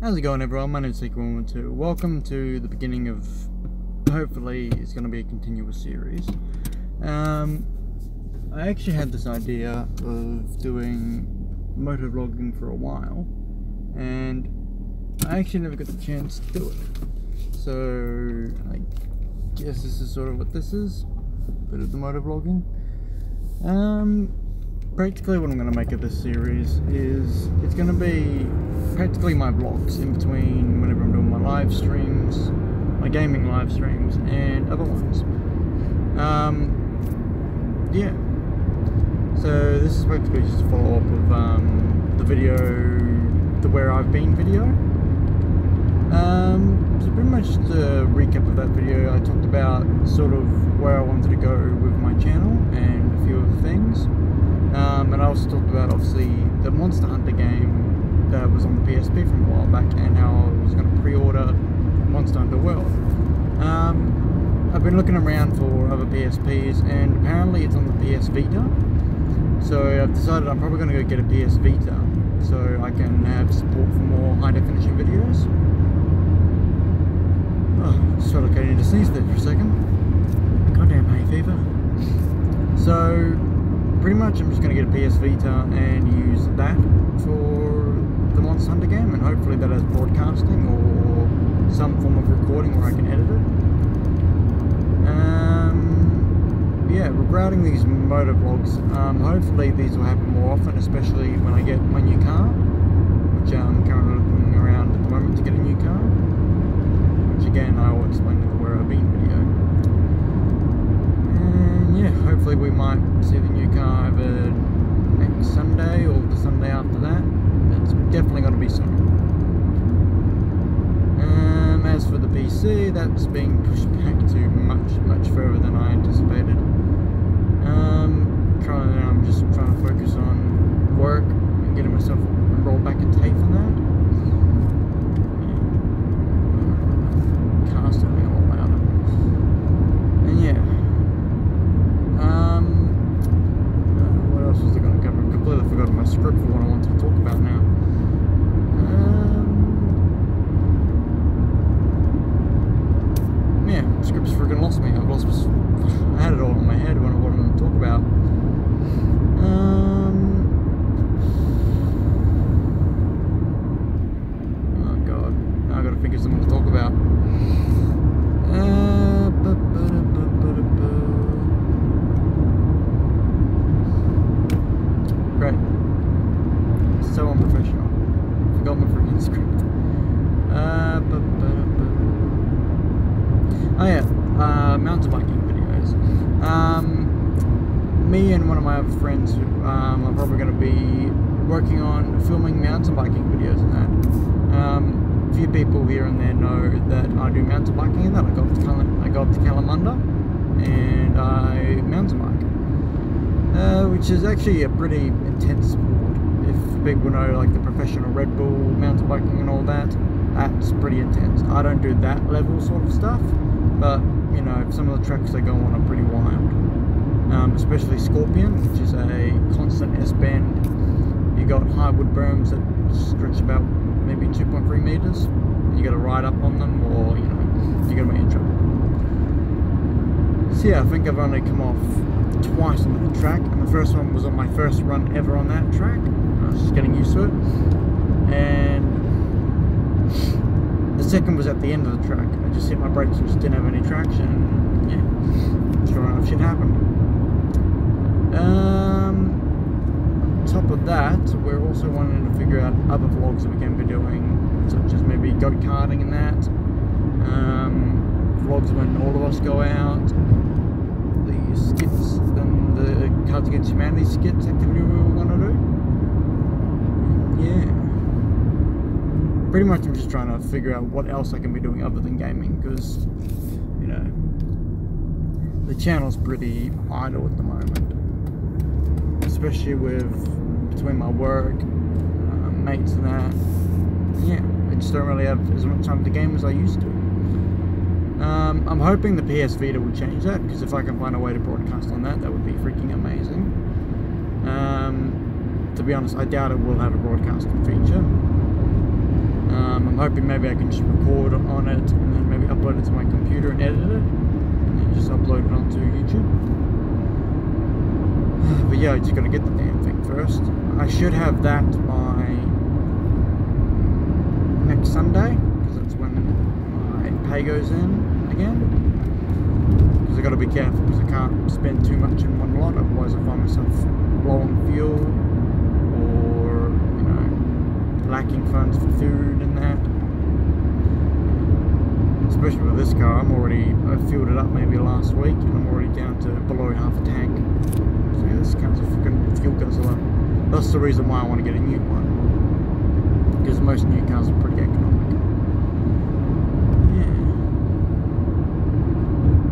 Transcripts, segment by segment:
How's it going, everyone? My name is Techy. Welcome to the beginning of, hopefully, it's going to be a continuous series. I actually had this idea of doing moto-vlogging for a while, and I actually never got the chance to do it. So, I guess this is sort of what this is, a bit of the moto-vlogging. Practically what I'm going to make of this series is, it's going to be practically my vlogs in between whenever I'm doing my live streams, my gaming live streams, and other ones. Yeah. So this is practically just a follow-up of the video, the Where I've Been video. So pretty much the recap of that video, I talked about sort of where I wanted to go with my channel and a few other things. And I also talked about, obviously, the Monster Hunter game that was on the PSP from a while back, and how I was going to pre-order Monster Hunter World. I've been looking around for other PSPs, and apparently it's on the PS Vita. So I've decided I'm probably going to go get a PS Vita, so I can have support for more high-definition videos. Oh, just felt like I needed to sneeze there for a second. Goddamn hay fever. So pretty much I'm just going to get a PS Vita and use that for the Monster Hunter game, and hopefully that has broadcasting or some form of recording where I can edit it. Yeah, regarding these motor vlogs, hopefully these will happen more often, especially when I get my new car, which I'm currently looking around at the moment to get a new car, which again I will explain in the Where I've Been video. And yeah, hopefully we might see the new car either next Sunday or the Sunday after that. It's definitely going to be soon. As for the PC, that's being pushed back to much further than I anticipated. Currently I'm just trying to focus on work and getting myself enrolled back at Techy for that. Car's starting a lot louder. And yeah. What else was I going to cover? I've completely forgotten my script for what I want to talk about now. Yeah, script's friggin' lost me. I had it all in my head when I wanted to talk about. Oh god, now I gotta think of something to talk about. Great. So unprofessional. Forgot my freaking script. Oh yeah, mountain biking videos. Me and one of my other friends who are probably going to be working on filming mountain biking videos and that. A few people here and there know that I do mountain biking and that. I go up to Kalamunda and I mountain bike, which is actually a pretty intense sport. If people know like the professional Red Bull mountain biking and all that, that's pretty intense. I don't do that level sort of stuff, but you know, some of the tracks they go on are pretty wild. Especially Scorpion, which is a constant S-bend. You got hardwood berms that stretch about maybe 2.3 meters. You got to ride up on them, or you know, you're gonna be in trouble. So yeah, I think I've only come off twice on that track, and the first one was on my first run ever on that track. I was just getting used to it, and the second was at the end of the track. I just hit my brakes and just didn't have any traction. Yeah, sure enough, shit happened. On top of that, we're also wanting to figure out other vlogs that we can be doing, such as maybe go-karting and that. Vlogs when all of us go out. The skits and the Cards Against Humanity skits activity we want to do. Yeah. Pretty much I'm just trying to figure out what else I can be doing other than gaming, because, you know, the channel's pretty idle at the moment, especially with between my work, mates and that. Yeah, I just don't really have as much time to game as I used to. I'm hoping the PS Vita will change that, because if I can find a way to broadcast on that, that would be freaking amazing. To be honest, I doubt it will have a broadcasting feature. I'm hoping maybe I can just record on it and then maybe upload it to my computer and edit it, and then just upload it onto YouTube. But yeah, I just gotta get the damn thing first. I should have that by next Sunday, because that's when my pay goes in again. Because I gotta be careful, because I can't spend too much in one lot, otherwise I find myself low on fuel, or, you know, lacking funds for food and that. Especially with this car, I filled it up maybe last week, and I'm already down to below half a tank. So yeah, this car's a freaking fuel guzzler. That's the reason why I want to get a new one, because most new cars are pretty economic. Yeah,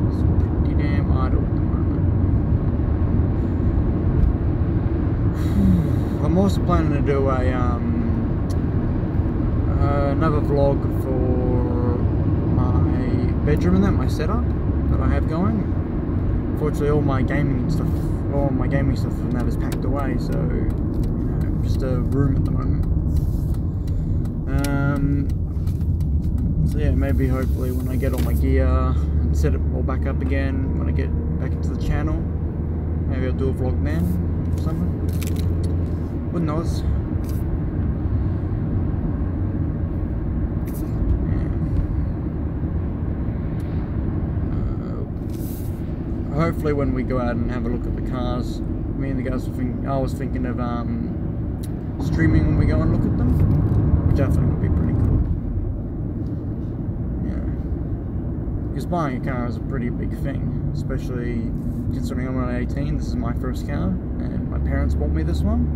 it's pretty damn idle at the moment. I'm also planning to do another vlog for my bedroom and that, my setup that I have going. Fortunately, all my gaming stuff and that is packed away, so you know, just a room at the moment. So yeah, maybe hopefully when I get all my gear and set it all back up again, when I get back into the channel, maybe I'll do a vlog then or something. Who knows? Hopefully when we go out and have a look at the cars, me and the guys I was thinking of streaming when we go and look at them, which I think would be pretty cool. Yeah, because buying a car is a pretty big thing, especially considering I'm only 18. This is my first car, and my parents bought me this one,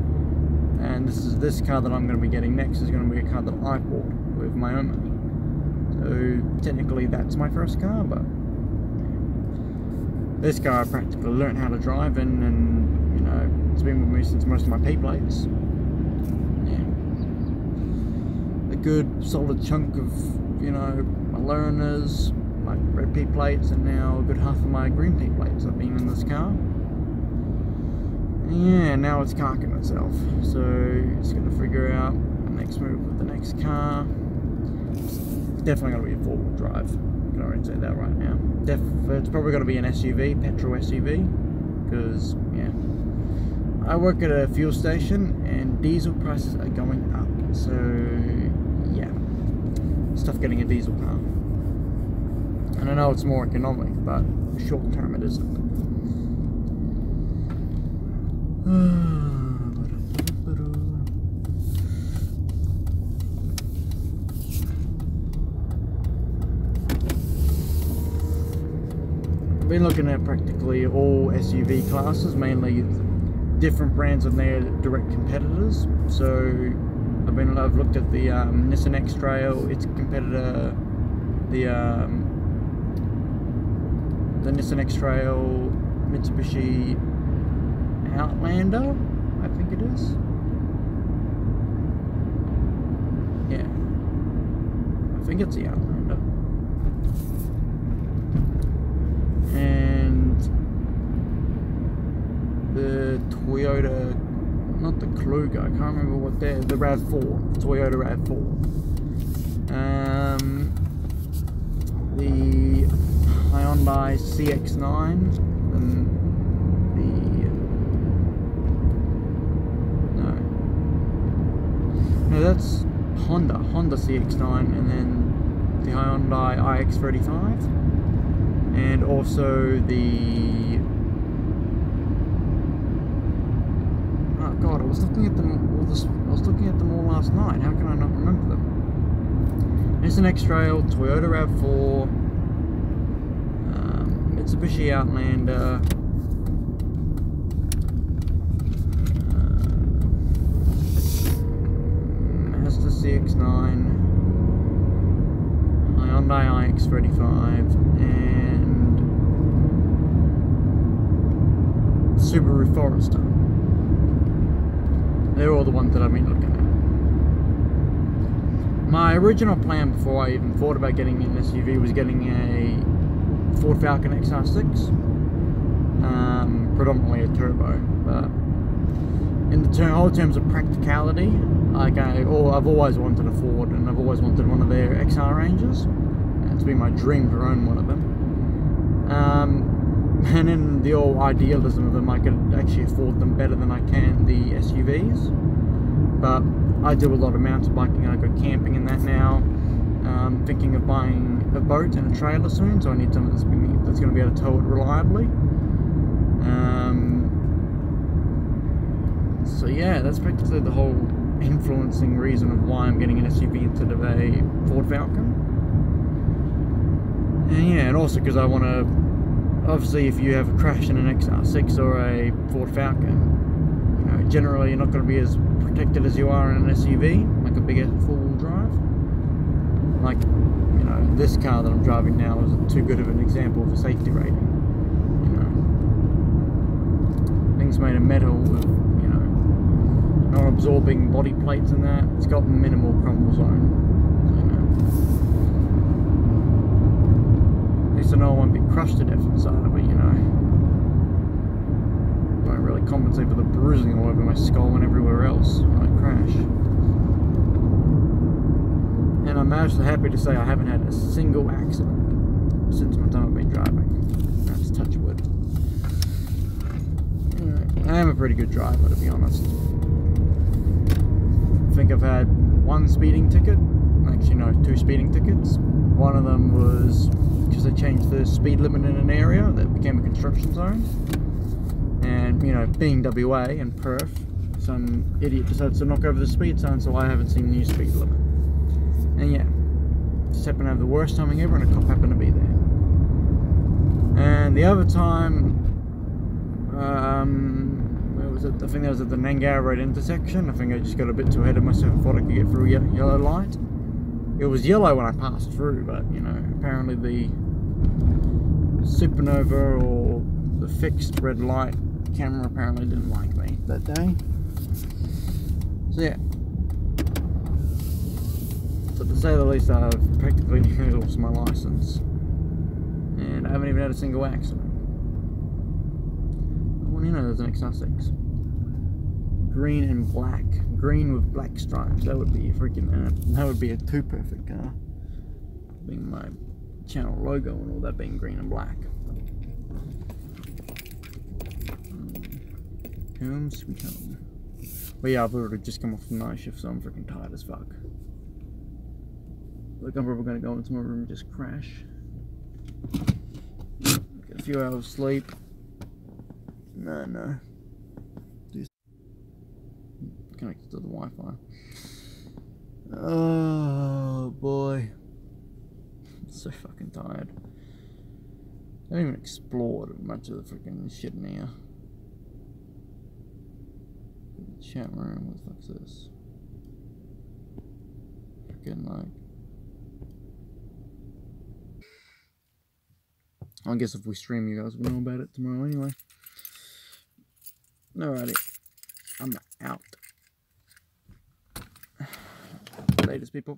and this car that I'm going to be getting next is going to be a car that I bought with my own money. So technically that's my first car, but this car I practically learned how to drive in, and you know, it's been with me since most of my P-plates. Yeah, a good solid chunk of, you know, my learners, my red P-plates, and now a good half of my green P-plates have been in this car. Yeah, now it's carking itself, so just got to figure out the next move with the next car. It's definitely going to be a four-wheel drive. I can already say that right now. It's probably going to be an SUV, petrol SUV, because yeah, I work at a fuel station and diesel prices are going up, so yeah, it's tough getting a diesel car. And I know it's more economic, but short term it isn't. I've been looking at practically all SUV classes, mainly different brands and their direct competitors. So I've looked at the Nissan X-Trail, its competitor, the Nissan X-Trail, Mitsubishi Outlander, I think it is. Yeah, I think it's the Outlander. And the Toyota, not the Kluger, I can't remember what they're, the RAV4, Toyota RAV4. The Hyundai CX-9, and no, that's Honda CX-9, and then the Hyundai iX35. And also the, oh god, I was looking at them all last night. How can I not remember them? Nissan X-Trail, Toyota RAV4, Mitsubishi Outlander, Mazda CX-9, Hyundai iX35, and Subaru Forester. They're all the ones that I've been looking at. My original plan before I even thought about getting an SUV was getting a Ford Falcon XR6, predominantly a turbo, but in the whole terms of practicality, like I've always wanted a Ford, and I've always wanted one of their XR Rangers. It's been my dream to own one of them. And in the old idealism of them, I could actually afford them better than I can the SUVs. But I do a lot of mountain biking. I go camping in that now. Thinking of buying a boat and a trailer soon, so I need something that's going to be able to tow it reliably. So yeah, that's practically the whole influencing reason of why I'm getting an SUV instead of a Ford Falcon. And yeah, and also because I want to, obviously if you have a crash in an XR6 or a Ford Falcon, you know, generally you're not going to be as protected as you are in an SUV, like a bigger four-wheel drive. Like, you know, this car that I'm driving now isn't too good of an example of a safety rating. You know, things made of metal with, you know, non-absorbing body plates and that. It's got minimal crumble zone. So, you know, at least I know I won't be crushed to death inside of it, you know. Won't really compensate for the bruising all over my skull and everywhere else when I crash. And I'm actually happy to say I haven't had a single accident since my time I've been driving. That's touch wood. I am a pretty good driver, to be honest. I think I've had one speeding ticket. Actually, no, 2 speeding tickets. One of them was because they changed the speed limit in an area that became a construction zone. And, you know, being WA and Perth, some idiot decided to knock over the speed sign, so I haven't seen the new speed limit. And yeah, just happened to have the worst timing ever, and a cop happened to be there. And the other time, where was it? I think that was at the Nangar Road intersection. I think I just got a bit too ahead of myself and thought I could get through a yellow light. It was yellow when I passed through, but you know, apparently the supernova or the fixed red light camera apparently didn't like me that day. So yeah. So to say the least, I've practically nearly lost my license, and I haven't even had a single accident. Well, you know, there's an XR6, green and black, green with black stripes. That would be freaking. That would be a too perfect car, being my channel logo and all that being green and black. Home sweet home. But yeah, I've literally just come off the night shift, so I'm freaking tired as fuck. Like, I'm probably going to go into my room and just crash. Get a few hours sleep. No. Connected to the Wi-Fi. Oh boy. I'm so fucking tired. I haven't even explored much of the freaking shit in here. Chat room, what the fuck's this? Freaking like. I guess if we stream, you guys will know about it tomorrow anyway. Alrighty, I'm out. Latest, people.